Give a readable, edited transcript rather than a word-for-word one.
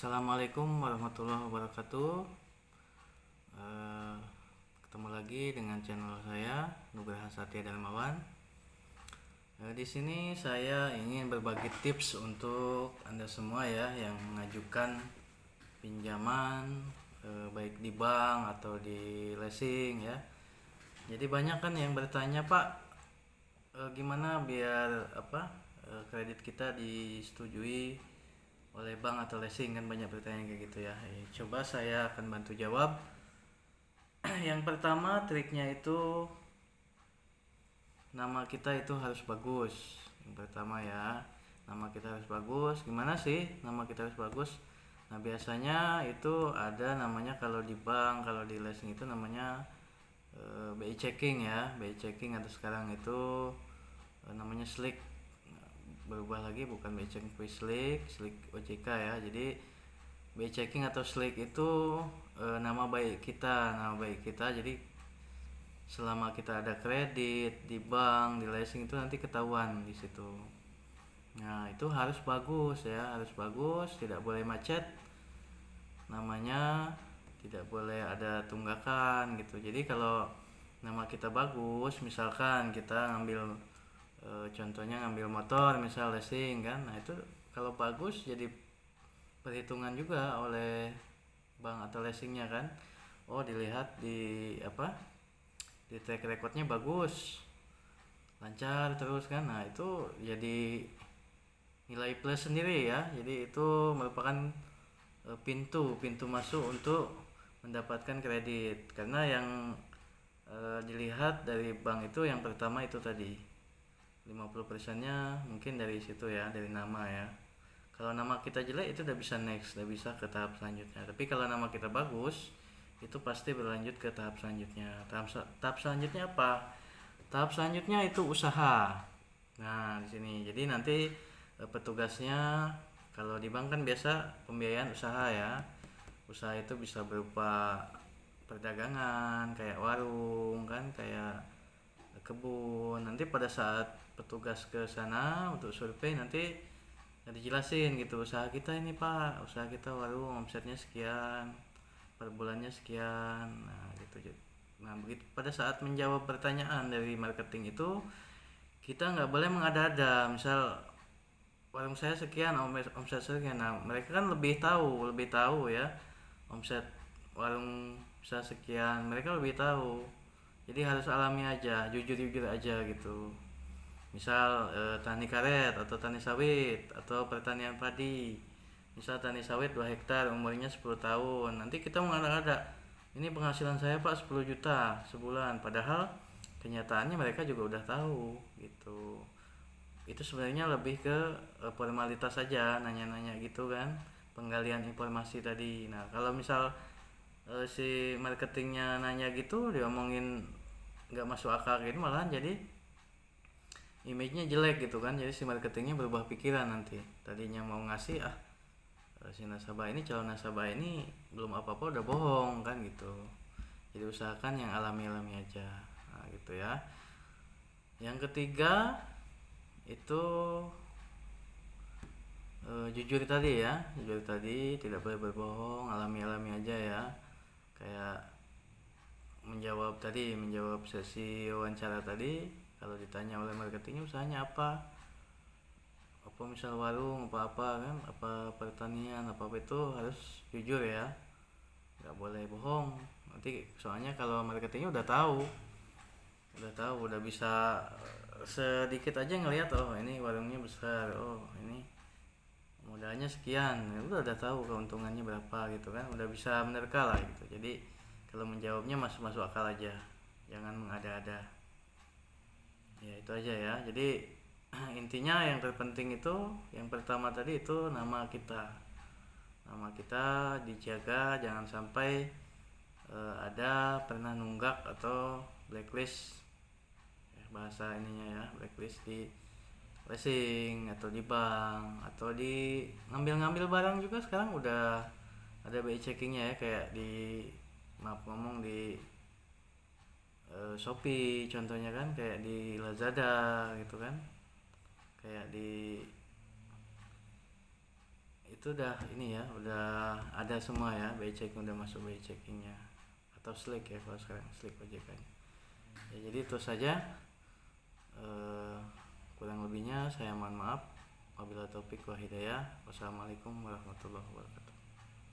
Assalamualaikum warahmatullahi wabarakatuh. Eh, Ketemu lagi dengan channel saya Nugraha Satya Darmawan. Di sini saya ingin berbagi tips untuk Anda semua ya yang mengajukan pinjaman baik di bank atau di leasing ya. Jadi banyak kan yang bertanya, Pak, gimana biar kredit kita disetujui oleh bank atau leasing, kan banyak pertanyaan kayak gitu ya. Coba saya akan bantu jawab. Yang pertama, triknya itu nama kita itu harus bagus. Yang pertama ya, nama kita harus bagus. Gimana sih nama kita harus bagus? Nah, biasanya itu ada namanya kalau di bank, kalau di leasing itu namanya BI checking ya. BI checking atau sekarang itu namanya slick. Berubah lagi, bukan BI checking slick OJK ya. Jadi BI checking atau slick itu nama baik kita. Jadi selama kita ada kredit di bank, di leasing itu nanti ketahuan di situ. Nah, itu harus bagus ya, harus bagus, tidak boleh macet namanya, tidak boleh ada tunggakan gitu. Jadi kalau nama kita bagus, misalkan kita ngambil contohnya ngambil motor misal leasing kan, nah itu kalau bagus jadi perhitungan juga oleh bank atau leasingnya kan. Oh, dilihat di track recordnya bagus, lancar terus kan. Nah, itu jadi nilai plus sendiri ya. Jadi itu merupakan pintu masuk untuk mendapatkan kredit, karena yang dilihat dari bank itu yang pertama itu tadi 50%-nya mungkin dari situ ya, dari nama ya. Kalau nama kita jelek itu udah bisa next, udah bisa ke tahap selanjutnya. Tapi kalau nama kita bagus, itu pasti berlanjut ke tahap selanjutnya. Tahap selanjutnya apa? Tahap selanjutnya itu usaha. Nah, di sini. Jadi nanti petugasnya kalau di bank kan biasa pembiayaan usaha ya. Usaha itu bisa berupa perdagangan, kayak warung kan, kayak kebun. Nanti pada saat petugas ke sana untuk survei nanti dijelasin gitu, usaha kita ini Pak, usaha kita warung, omsetnya sekian, per bulannya sekian. Nah gitu. Nah begitu pada saat menjawab pertanyaan dari marketing itu, kita nggak boleh mengada-ada. Misal warung saya sekian, omset sekian. Nah mereka kan lebih tahu ya, omset warung bisa sekian, mereka lebih tahu. Jadi harus alami aja, jujur aja gitu. Misal tani karet atau tani sawit atau pertanian padi. Misal tani sawit 2 hektar, umurnya 10 tahun. Nanti kita mengada-ada, ini penghasilan saya Pak 10 juta sebulan. Padahal kenyataannya mereka juga udah tahu gitu. Itu sebenarnya lebih ke formalitas saja, nanya-nanya gitu kan, penggalian informasi tadi. Nah kalau misal si marketingnya nanya gitu, diomongin nggak masuk akal gitu, malahan jadi image-nya jelek gitu kan. Jadi si marketingnya berubah pikiran, nanti tadinya mau ngasih si nasabah ini, calon nasabah ini belum apa-apa udah bohong kan gitu. Jadi usahakan yang alami-alami aja. Nah gitu ya. Yang ketiga itu jujur tadi ya, tidak boleh berbohong, alami-alami aja ya. Kayak menjawab sesi wawancara tadi, kalau ditanya oleh marketingnya usahanya apa misal warung apa kan, apa pertanian apa itu harus jujur ya, nggak boleh bohong. Nanti soalnya kalau marketingnya udah bisa sedikit aja ngelihat, oh ini warungnya besar, oh ini modalnya sekian, udah tahu keuntungannya berapa gitu kan, udah bisa menerka lah gitu. Jadi kalau menjawabnya masuk akal aja, jangan mengada-ada. Ya itu aja ya. Jadi intinya yang terpenting itu yang pertama tadi itu nama kita dijaga, jangan sampai ada pernah nunggak atau blacklist ya, bahasa ininya ya, blacklist di leasing atau di bank atau di ngambil barang juga. Sekarang udah ada BI checkingnya ya, kayak di Shopee contohnya kan, kayak di Lazada gitu kan, kayak di itu udah ini ya, udah ada semua ya, BI checking udah masuk BI checkingnya atau Slack ya kalau sekarang, Slack OJK nya ya. Jadi itu saja, kurang lebihnya saya mohon maaf. Wabillahi taufik wa hidayah. Wassalamualaikum warahmatullahi wabarakatuh.